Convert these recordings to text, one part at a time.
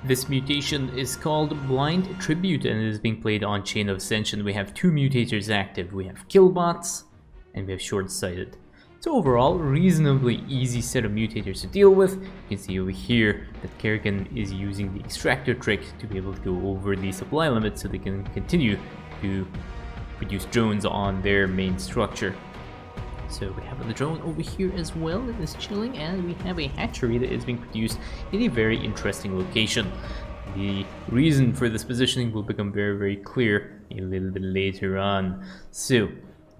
This mutation is called Blind Tribute and it is being played on Chain of Ascension. We have two mutators active. We have killbots and we have Shortsighted. So overall, reasonably easy set of mutators to deal with. You can see over here that Kerrigan is using the extractor trick to be able to go over the supply limit so they can continue to produce drones on their main structure. So we have the drone over here as well that is chilling, and we have a hatchery that is being produced in a very interesting location. The reason for this positioning will become very clear a little bit later on. So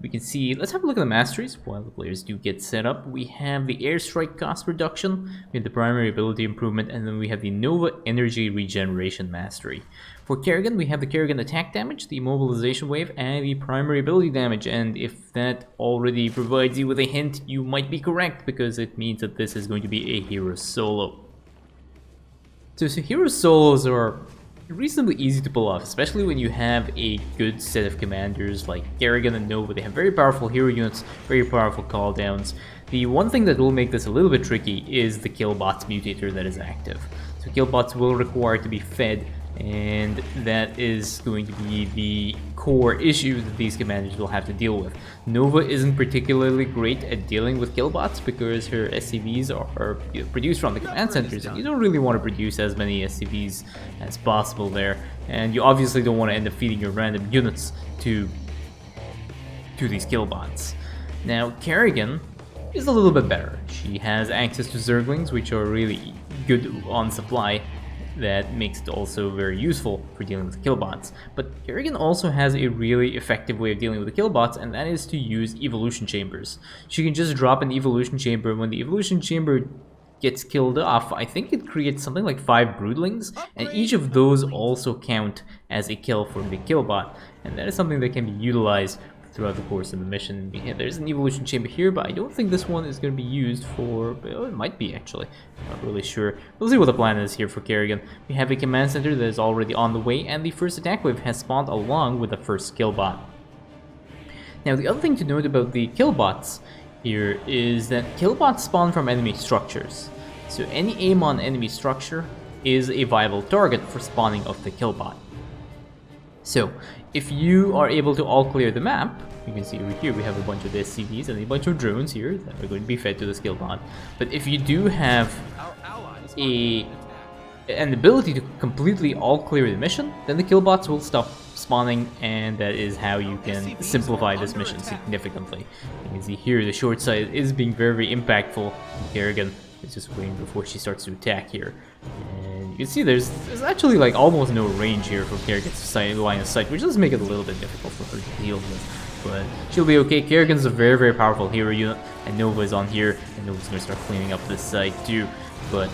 we can see, let's have a look at the masteries while the players do get set up. We have the airstrike cost reduction, we have the primary ability improvement, and then we have the Nova energy regeneration mastery. For Kerrigan, we have the Kerrigan attack damage, the immobilization wave, and the primary ability damage. And if that already provides you with a hint, you might be correct, because it means that this is going to be a hero solo. So hero solos are reasonably easy to pull off, especially when you have a good set of commanders like Kerrigan and Nova. They have very powerful hero units, very powerful cooldowns. The one thing that will make this a little bit tricky is the killbots mutator that is active. So killbots will require to be fed, and that is going to be the core issue that these commanders will have to deal with. Nova isn't particularly great at dealing with killbots because her SCVs are produced from the command centers, and you don't really want to produce as many SCVs as possible there, and you obviously don't want to end up feeding your random units to these killbots. Now Kerrigan is a little bit better. She has access to Zerglings, which are really good on supply. That makes it also very useful for dealing with killbots. But Kerrigan also has a really effective way of dealing with the killbots, and that is to use evolution chambers. She can just drop an evolution chamber. When the evolution chamber gets killed off, I think it creates something like 5 broodlings, and each of those also count as a kill for the killbot, and that is something that can be utilized throughout the course of the mission. Yeah, there's an evolution chamber here, but I don't think this one is going to be used for... Oh, it might be actually. I'm not really sure. We'll see what the plan is here for Kerrigan. We have a command center that is already on the way, and the first attack wave has spawned along with the first killbot. Now, the other thing to note about the killbots here is that killbots spawn from enemy structures. So any aim on enemy structure is a viable target for spawning of the killbot. So, if you are able to all clear the map, you can see over here we have a bunch of SCVs and a bunch of drones here that are going to be fed to the skill bot. But if you do have an ability to completely all clear the mission, then the killbots will stop spawning, and that is how you can simplify this mission significantly. You can see here the Shortsighted is being very impactful. Kerrigan is just waiting before she starts to attack here. And you can see there's actually like almost no range here for Kerrigan's line of sight, which does make it a little bit difficult for her to deal with. But she'll be okay. Kerrigan's a very powerful hero unit, and Nova is on here, and Nova's going to start cleaning up this side too. But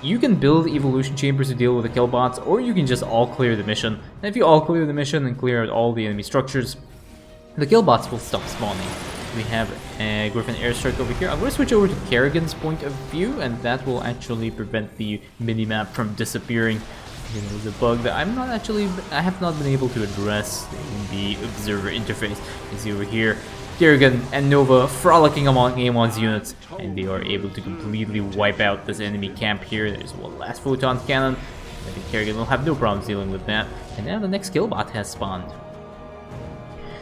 you can build evolution chambers to deal with the killbots, or you can just all clear the mission. And if you all clear the mission and clear out all the enemy structures, the killbots will stop spawning. We have a Griffin airstrike over here. I'm going to switch over to Kerrigan's point of view, and that will actually prevent the minimap from disappearing. You know, the bug that I have not been able to address in the observer interface. You can see over here, Kerrigan and Nova frolicking among A1's units, and they are able to completely wipe out this enemy camp here. There's one last photon cannon. I think Kerrigan will have no problems dealing with that. And now the next killbot has spawned.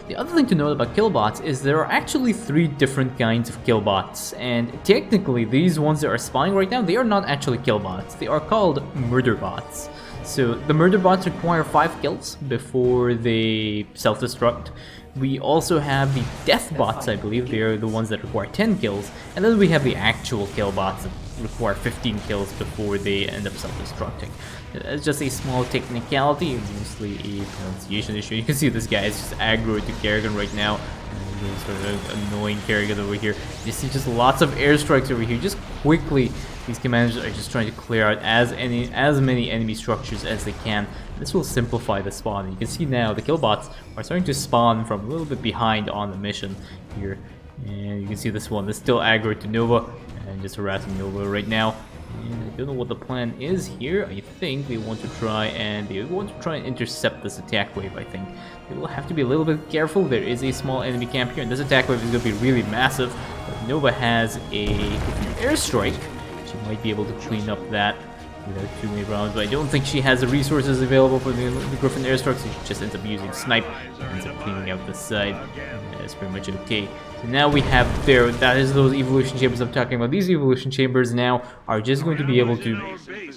The other thing to note about killbots is there are actually 3 different kinds of killbots, and technically these ones that are spawning right now, they are not actually killbots. They are called murder bots. So the murder bots require 5 kills before they self-destruct. We also have the death bots, I believe. They are the ones that require 10 kills, and then we have the actual killbots that require 15 kills before they end up self-destructing. It's just a small technicality, mostly a pronunciation issue. You can see this guy is just aggro to Kerrigan right now, and sort of annoying Kerrigan over here. You see just lots of airstrikes over here. Just quickly, these commanders are just trying to clear out as many enemy structures as they can. This will simplify the spawn. You can see now the killbots are starting to spawn from a little bit behind on the mission here. And you can see this one is still aggro to Nova and just harassing Nova right now. And I don't know what the plan is here. I think they want to try and intercept this attack wave. I think they will have to be a little bit careful. There is a small enemy camp here, and this attack wave is going to be really massive. But Nova has a airstrike. She might be able to clean up that without too many rounds, but I don't think she has the resources available for the Griffin airstrike, so she just ends up using snipe, ends up cleaning out the side, and that's pretty much okay. So now we have there, that is those evolution chambers I'm talking about. These evolution chambers now are just going to be able to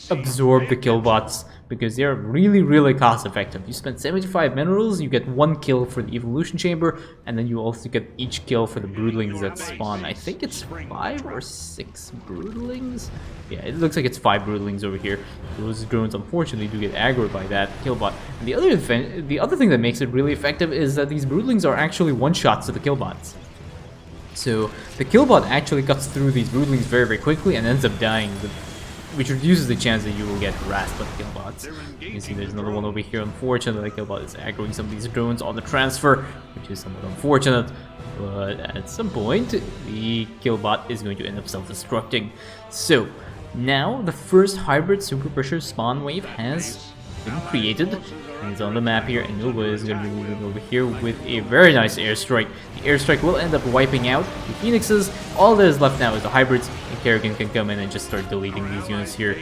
absorb the killbots, because they are really cost effective. You spend 75 minerals, you get 1 kill for the evolution chamber, and then you also get each kill for the broodlings that spawn. I think it's 5 or 6 broodlings? Yeah, it looks like it's 5 broodlings over here. Those drones unfortunately do get aggroed by that killbot. And the other thing that makes it really effective is that these broodlings are actually one-shots to the killbots. So the killbot actually cuts through these broodlings very quickly and ends up dying, which reduces the chance that you will get harassed by the killbots. You can see there's another one over here. Unfortunately, the killbot is aggroing some of these drones on the transfer, which is somewhat unfortunate. But at some point, the killbot is going to end up self-destructing. So now the first hybrid super pressure spawn wave has been created. It's on the map here, and Nova is going to be moving over here with a very nice airstrike. The airstrike will end up wiping out the Phoenixes. All that is left now is the hybrids, and Kerrigan can come in and just start deleting these units here.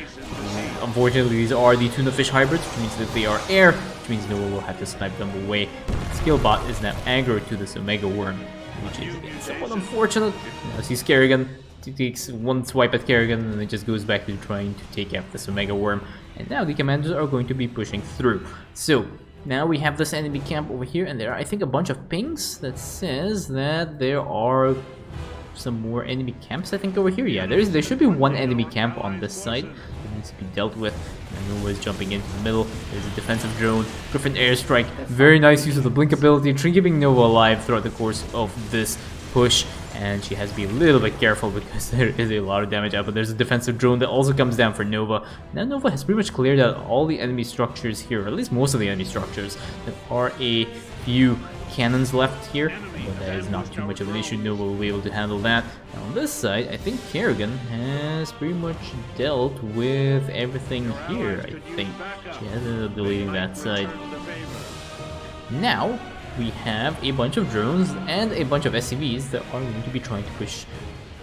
Unfortunately, these are the tuna fish hybrids, which means that they are air, which means Nova will have to snipe them away. Skillbot is now aggroed to this Omega Worm, which is again somewhat unfortunate. Now sees Kerrigan. He takes one swipe at Kerrigan and it just goes back to trying to take out this Omega Worm. And now the commanders are going to be pushing through. So now we have this enemy camp over here, and there are, I think, a bunch of pings that says that there are some more enemy camps, I think, over here. Yeah, there should be one enemy camp on this side that needs to be dealt with. And Nova is jumping into the middle. There's a defensive drone, Griffin airstrike, very nice use of the blink ability, keeping Nova alive throughout the course of this push. And she has to be a little bit careful because there is a lot of damage out, but there's a defensive drone that also comes down for Nova. Now Nova has pretty much cleared out all the enemy structures here, or at least most of the enemy structures. There are a few cannons left here, but that is not too much of an issue. Nova will be able to handle that. Now on this side, I think Kerrigan has pretty much dealt with everything here, I think. She has ended up deleting that side. Now we have a bunch of drones and a bunch of SCVs that are going to be trying to push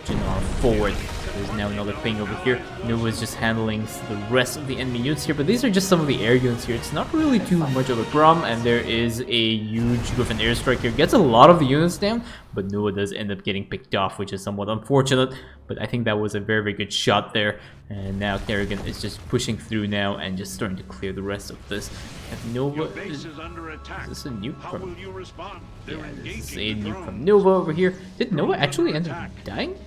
Jannar forward. There's now another ping over here. Nova is just handling the rest of the enemy units here, but these are just some of the air units here. It's not really too much of a problem, and there is a huge Griffin airstrike here. Gets a lot of the units down, but Nova does end up getting picked off, which is somewhat unfortunate. But I think that was a very good shot there. And now Kerrigan is just pushing through now and just starting to clear the rest of this. And Nova is this a nuke from? Yeah, this is a nuke from Nova over here. Did Nova actually end up dying?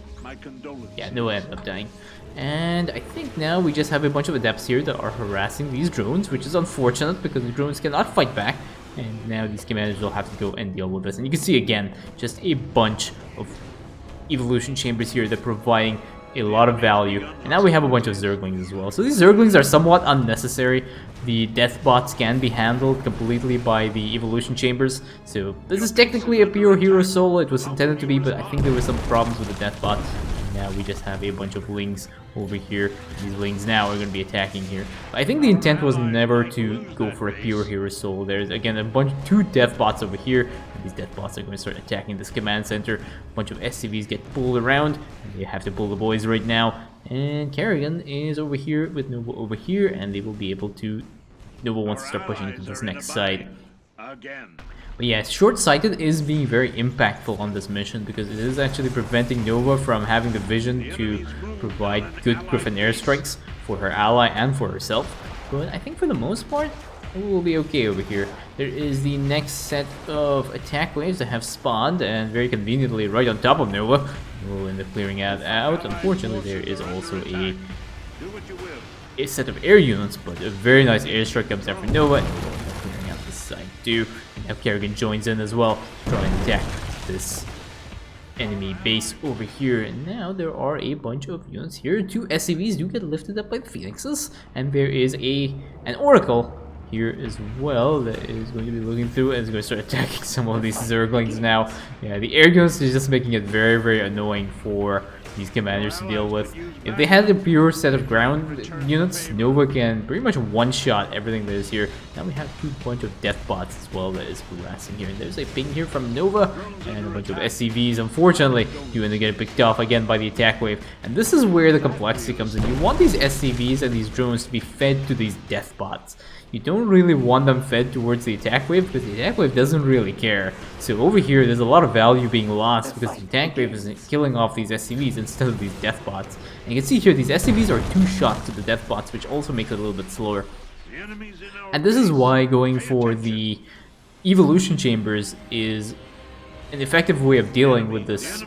Yeah, Nova ended up dying. And I think now we just have a bunch of adepts here that are harassing these drones, which is unfortunate because the drones cannot fight back. And now these commanders will have to go and deal with this. And you can see again, just a bunch of evolution chambers here that are providing a lot of value. And now we have a bunch of Zerglings as well. So these Zerglings are somewhat unnecessary. The death bots can be handled completely by the evolution chambers. So this is technically a pure hero solo. It was intended to be, but I think there were some problems with the death bot. And now we just have a bunch of lings over here. These lings now are going to be attacking here. But I think the intent was never to go for a pure hero solo. There's again two death bots over here. And these death bots are going to start attacking this command center. A bunch of SCVs get pulled around. And they have to pull the boys right now. And Kerrigan is over here with Nova over here, and they will be able to... Nova wants to start pushing into this next side. But yeah, Shortsighted is being very impactful on this mission because it is actually preventing Nova from having the vision to provide good Griffin airstrikes for her ally and for herself. But I think for the most part, it will be okay over here. There is the next set of attack waves that have spawned, and very conveniently right on top of Nova. We'll end up clearing that out. Unfortunately, there is also a set of air units, but a very nice airstrike comes out for Nova, and we'll end up clearing out this side too. And now Kerrigan joins in as well, trying to attack this enemy base over here. And now there are a bunch of units here. 2 SCVs do get lifted up by the Phoenixes, and there is an Oracle here as well that is going to be looking through and is going to start attacking some of these Zerglings now. Yeah, the air units is just making it very annoying for these commanders to deal with. If they had a pure set of ground units, Nova can pretty much one-shot everything that is here. Now we have a bunch of death bots as well that is harassing here. And there's a ping here from Nova and a bunch of SCVs. Unfortunately, you end up getting picked off again by the attack wave. And this is where the complexity comes in. You want these SCVs and these drones to be fed to these death bots. You don't really want them fed towards the attack wave because the attack wave doesn't really care. So over here, there's a lot of value being lost because the attack wave is killing off these SCVs instead of these death bots. And you can see here, these SCVs are 2 shots to the death bots, which also makes it a little bit slower. And this is why going for the evolution chambers is an effective way of dealing with this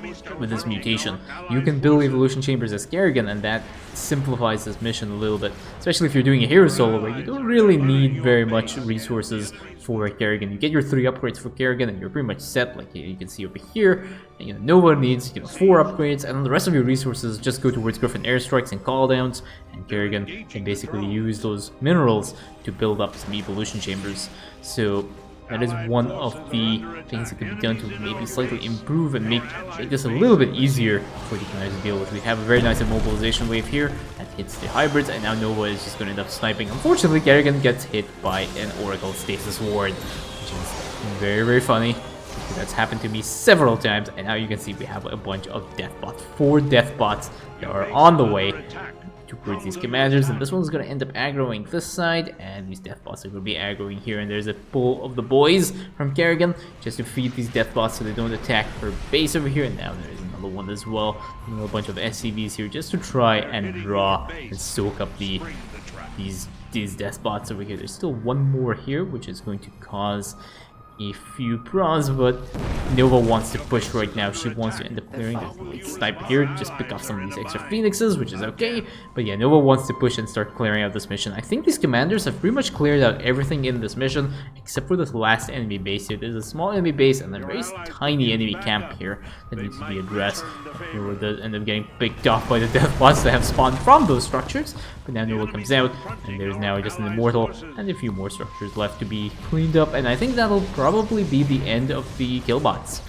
mutation. You can build evolution chambers as Kerrigan, and that simplifies this mission a little bit, especially if you're doing a hero solo where you don't really need very much resources for Kerrigan. You get your 3 upgrades for Kerrigan and you're pretty much set, like you can see over here. And, Nova needs 4 upgrades, and the rest of your resources just go towards Griffin airstrikes and calldowns, and Kerrigan can basically use those minerals to build up some evolution chambers. So that is one of the things that can be done to maybe slightly improve and make this a little bit easier for the commanders to deal with. We have a very nice immobilization wave here that hits the hybrids, and now Nova is just going to end up sniping. Unfortunately, Kerrigan gets hit by an Oracle Stasis Ward, which is very, very funny. That's happened to me several times, and now you can see we have a bunch of death bots. 4 death bots that are on the way towards these commanders, and this one's going to end up aggroing this side, and these death bots are going to be aggroing here. And there's a pull of the boys from Kerrigan just to feed these death bots so they don't attack her base over here. And now there's another one as well, a bunch of SCVs here just to try and draw and soak up these death bots over here. There's still one more here, which is going to cause a few pros, but Nova wants to push right now. She wants to end up clearing the sniper here, just pick off some of these extra phoenixes, which is okay. But yeah, Nova wants to push and start clearing out this mission. I think these commanders have pretty much cleared out everything in this mission, except for this last enemy base here. There's a small enemy base and a very tiny enemy camp here that needs to be addressed. Nova does end up getting picked off by the death bots that have spawned from those structures. But now Nova comes out, and there's now just an immortal and a few more structures left to be cleaned up. And I think that'll probably be the end of the killbots,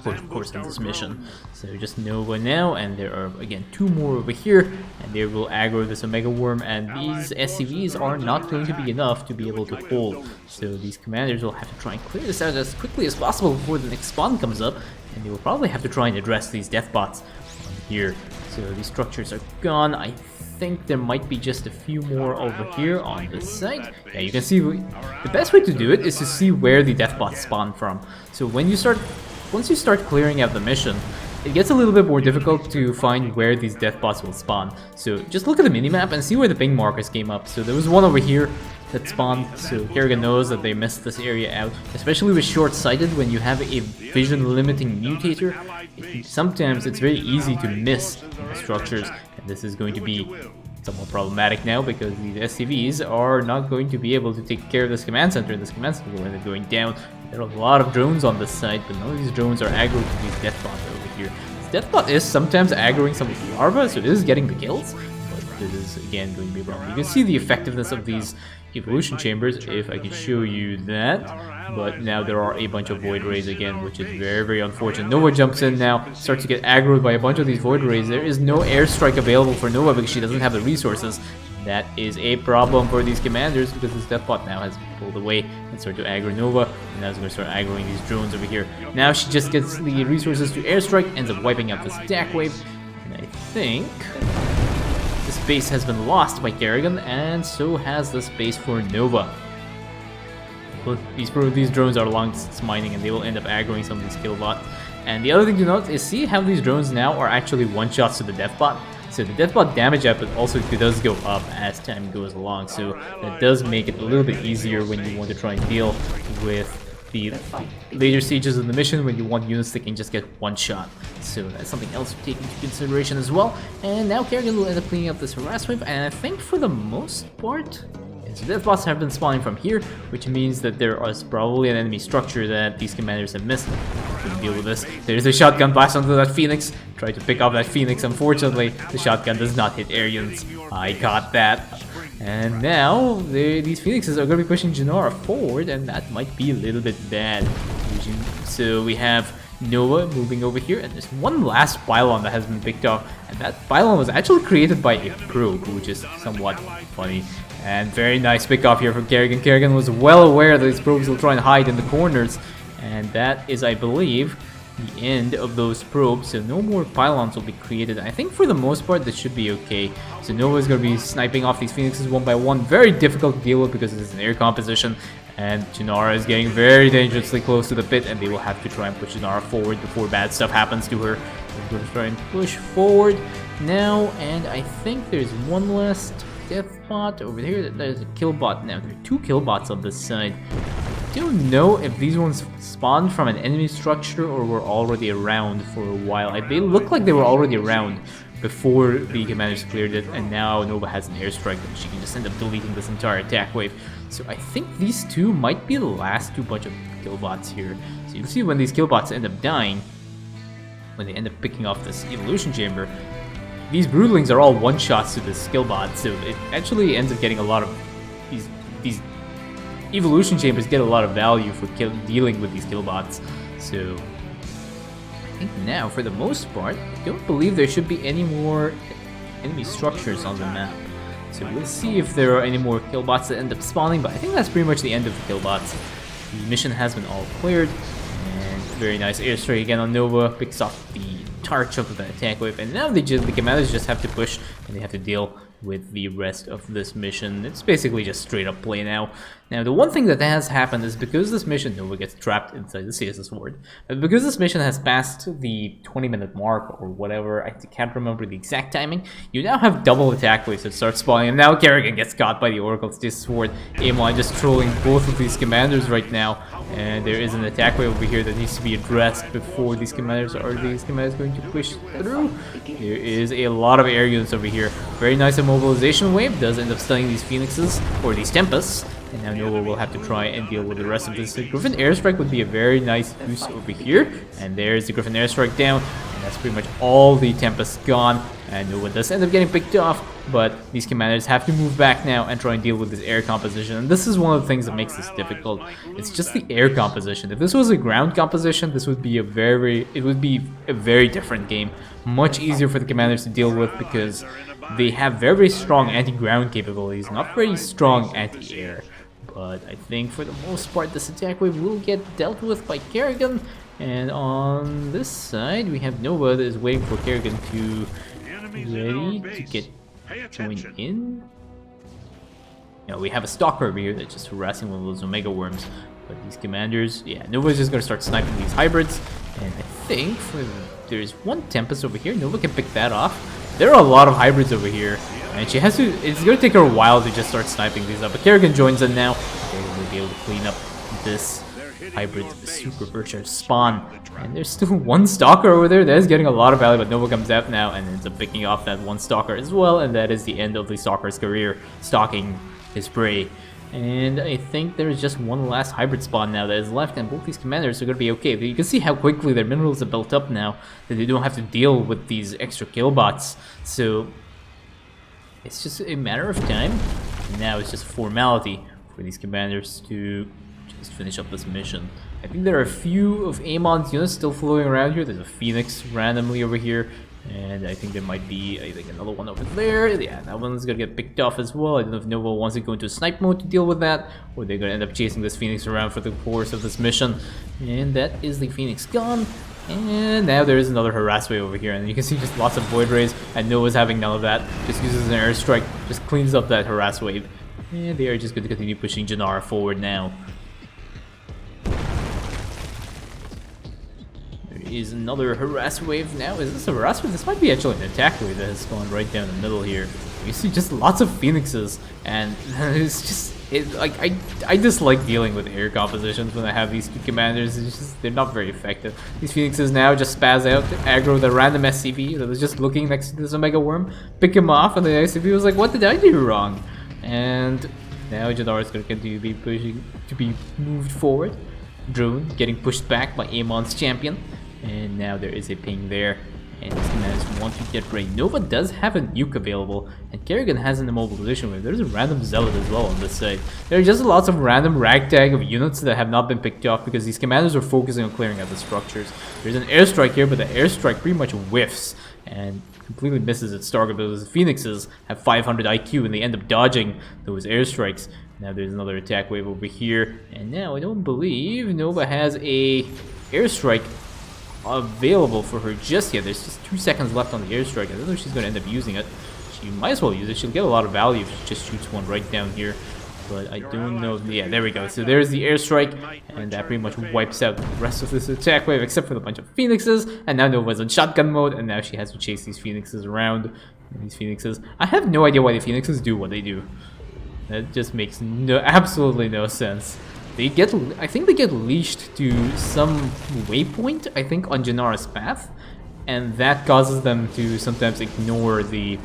of course, in this mission. So just Nova now, and there are again 2 more over here, and they will aggro this Omega Worm, and these SCVs are not going to be enough to be able to hold. So these commanders will have to try and clear this out as quickly as possible before the next spawn comes up, and they will probably have to try and address these death bots here. So these structures are gone. I think there might be just a few more over here on this side. Yeah, you can see the best way to do it is to see where the death bots spawn from. So once you start clearing out the mission, it gets a little bit more difficult to find where these death bots will spawn. So just look at the minimap and see where the ping markers came up. So there was one over here that spawned, so Kerrigan knows that they missed this area out, especially with Shortsighted. When you have a vision limiting mutator, sometimes it's very easy to miss the structures, and this is going to be somewhat problematic now because these SCVs are not going to be able to take care of this command center, and this command center will end up going down. There are a lot of drones on this side, but none of these drones are aggroed to these death bots over here. This death bot is sometimes aggroing some of the larvae, so it is getting the kills, but this is again going to be a problem. You can see the effectiveness of these evolution chambers if I can show you that, but now there are a bunch of void rays again, which is very, very unfortunate. Nova jumps in now, starts to get aggroed by a bunch of these void rays. There is no airstrike available for Nova because she doesn't have the resources. That is a problem for these commanders because this death bot now has pulled away and started to aggro Nova, and now it's going to start aggroing these drones over here. Now she just gets the resources to airstrike, ends up wiping out this attack wave, and I think this base has been lost by Kerrigan, and so has this base for Nova. But these drones are long distance mining, and they will end up aggroing some of these killbots. And the other thing to note is see how these drones now are actually one-shots to the death bot. So the death bot damage output also does go up as time goes along, so that does make it a little bit easier when you want to try and deal with the later stages of the mission when you want units that can just get one shot. So that's something else to take into consideration as well. And now Kerrigan will end up cleaning up this harass wave, and I think for the most part, so death bots have been spawning from here, which means that there is probably an enemy structure that these commanders have missed. We can deal with this. There's a shotgun blast onto that Phoenix. Try to pick off that Phoenix. Unfortunately, the shotgun does not hit Aryans. I got that. And now, these Phoenixes are going to be pushing Janara forward, and that might be a little bit bad. So we have Nova moving over here, and there's one last pylon that has been picked off, and that pylon was actually created by a probe, which is somewhat funny. And very nice pick off here from Kerrigan. Kerrigan was well aware that these probes will try and hide in the corners, and that is, I believe, the end of those probes, so no more pylons will be created. I think for the most part this should be okay. So Nova is going to be sniping off these phoenixes one by one. Very difficult to deal with because it's an air composition, and Janara is getting very dangerously close to the pit, and they will have to try and push Janara forward before bad stuff happens to her. They're going to try and push forward now, and I think there's one last death bot over here. There's a kill bot now. There are 2 kill bots on this side. I don't know if these ones spawned from an enemy structure or were already around for a while. They look like they were already around before the commanders cleared it, and now Nova has an airstrike and she can just end up deleting this entire attack wave. So I think these 2 might be the last 2 bunch of killbots here. So you'll see when these killbots end up dying, when they end up picking off this evolution chamber, these broodlings are all one-shots to this killbot, so it actually ends up getting a lot of these evolution chambers get a lot of value for dealing with these killbots. So I think now, for the most part, I don't believe there should be any more enemy structures on the map. So we'll see if there are any more killbots that end up spawning, but I think that's pretty much the end of the killbots. The mission has been all cleared, and very nice airstrike again on Nova, picks off the entire chunk of the attack wave, and now the commanders just have to push, and they have to deal with the rest of this mission. It's basically just straight up play now. Now, the one thing that has happened is because this mission, Nova gets trapped inside the CSS ward, but because this mission has passed the 20-minute mark or whatever, I can't remember the exact timing, you now have double attack waves that start spawning, and now Kerrigan gets caught by the Oracle's CSS ward. Amon just trolling both of these commanders right now, and there is an attack wave over here that needs to be addressed before these commanders. Are these commanders going to push through? There is a lot of air units over here. Very nice immobilization wave does end up stunning these phoenixes, or these tempests, and now Nova will have to try and deal with the rest of this. The Griffin airstrike would be a very nice use over here, and there's the Griffin airstrike down, and that's pretty much all the tempests gone, and Nova does end up getting picked off, but these commanders have to move back now and try and deal with this air composition, and this is one of the things that makes this difficult. It's just the air composition. If this was a ground composition, this would be a very different game. Much easier for the commanders to deal with because they have very strong anti-ground capabilities, not very strong anti-air. But I think for the most part this attack wave will get dealt with by Kerrigan, and on this side we have Nova that is waiting for Kerrigan to ready to get joined in. Now we have a stalker over here that's just harassing one of those Omega worms. But these commanders, yeah, Nova's just gonna start sniping these hybrids, and I think there's one Tempest over here. Nova can pick that off. There are a lot of hybrids over here, and she has to. It's gonna take her a while to just start sniping these up. But Kerrigan joins in now. Kerrigan will be able to clean up this hybrid supercharged spawn. And there's still one stalker over there that is getting a lot of value, but Nova comes out now and ends up picking off that one stalker as well, and that is the end of the stalker's career, stalking his prey. And I think there's just one last hybrid spawn now that is left, and both these commanders are going to be okay. You can see how quickly their minerals are built up now, that they don't have to deal with these extra killbots. So it's just a matter of time. Now it's just a formality for these commanders to just finish up this mission. I think there are a few of Amon's units still floating around here. There's a Phoenix randomly over here, and I think there might be another one over there. Yeah, that one's gonna get picked off as well. I don't know if Nova wants to go into snipe mode to deal with that, or they're gonna end up chasing this Phoenix around for the course of this mission. And that is the Phoenix gone. And now there is another harass wave over here, and you can see just lots of void rays, and Nova's having none of that. Just uses an airstrike, just cleans up that harass wave. And they are just going to continue pushing Janara forward now. Is another harass wave now. Is this a harass wave? This might be actually an attack wave that has gone right down the middle here. You see just lots of phoenixes, and it's just I dislike dealing with air compositions when I have these two commanders. It's just they're not very effective. These phoenixes now just spaz out, aggro the random SCV that was just looking next to this Omega Worm, pick him off, and the SCV was like, "What did I do wrong?" And now Janara is going to continue to be pushing to be moved forward. Drone getting pushed back by Amon's champion. And now there is a ping there, And these commanders want to get ready. Nova does have a nuke available, and Kerrigan has an immobilization wave. There's a random zealot as well on this side. There are just lots of random ragtag of units that have not been picked off because these commanders are focusing on clearing out the structures. There's an airstrike here, but the airstrike pretty much whiffs and completely misses its target because the Phoenixes have 500 IQ and they end up dodging those airstrikes. Now there's another attack wave over here, and now I don't believe Nova has a airstrike available for her just yet. There's just 2 seconds left on the airstrike. I don't know if she's going to end up using it. She might as well use it. She'll get a lot of value if she just shoots one right down here. But I don't know. Yeah, there we go. So there's the airstrike, and that pretty much wipes out the rest of this attack wave except for the bunch of Phoenixes. And now Nova's in shotgun mode, and now she has to chase these Phoenixes around. And these Phoenixes, I have no idea why the Phoenixes do what they do. That just makes absolutely no sense. They get, I think they get leashed to some waypoint, I think, on Janara's path, and that causes them to sometimes ignore the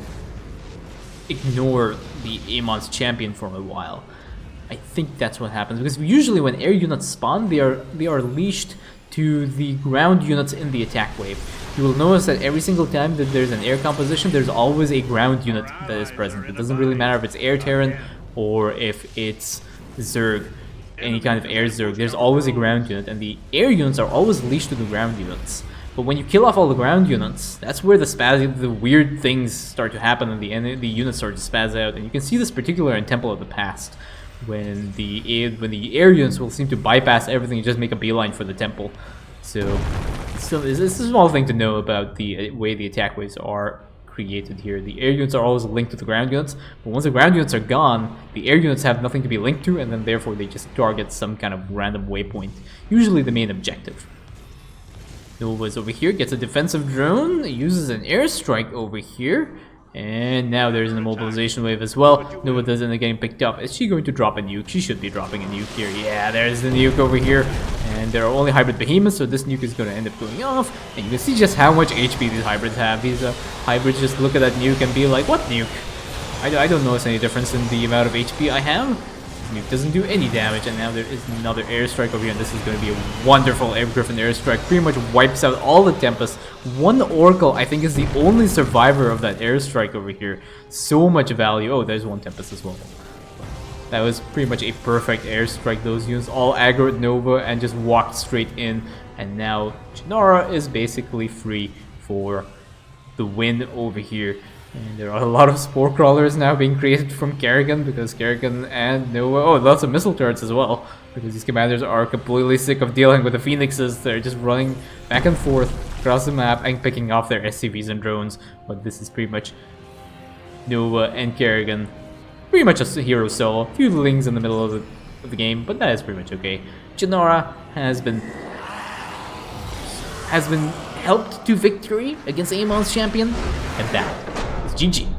Amon's champion for a while. I think that's what happens, because usually when air units spawn, they are leashed to the ground units in the attack wave. You will notice that every single time that there's an air composition, there's always a ground unit that is present. It doesn't really matter if it's air Terran or if it's Zerg. Any kind of air Zerg, there's always a ground unit, and the air units are always leashed to the ground units. But when you kill off all the ground units, that's where the weird things start to happen, and the units start to spaz out. And you can see this particular in Temple of the Past, when the air units will seem to bypass everything and just make a beeline for the temple. So it's a small thing to know about the way the attack waves are created here. The air units are always linked to the ground units, but once the ground units are gone, the air units have nothing to be linked to, and then therefore they just target some kind of random waypoint, usually the main objective. Nova's over here, gets a defensive drone, uses an airstrike over here, and now there's an immobilization wave as well. Nova doesn't end up getting picked up. Is she going to drop a nuke? She should be dropping a nuke here. Yeah, there's the nuke over here. And there are only hybrid behemoths, so this nuke is going to end up going off. And you can see just how much HP these hybrids have. These hybrids just look at that nuke and be like, what nuke? I don't notice any difference in the amount of HP I have. Nuke doesn't do any damage, and now there is another airstrike over here, and this is going to be a wonderful Air Griffin airstrike. Pretty much wipes out all the Tempests. One Oracle, I think, is the only survivor of that airstrike over here. So much value. Oh, there's one Tempest as well. That was pretty much a perfect airstrike. Those units all aggroed Nova and just walked straight in, and now Janara is basically free for the win over here. And there are a lot of spore crawlers now being created from Kerrigan, because Kerrigan and Nova... Oh, lots of missile turrets as well, because these commanders are completely sick of dealing with the Phoenixes. They're just running back and forth across the map and picking off their SCVs and drones. But this is pretty much Nova and Kerrigan. Pretty much a hero solo. A few lings in the middle of the game, but that is pretty much okay. Janara has been helped to victory against Amon's champion, and that is GG.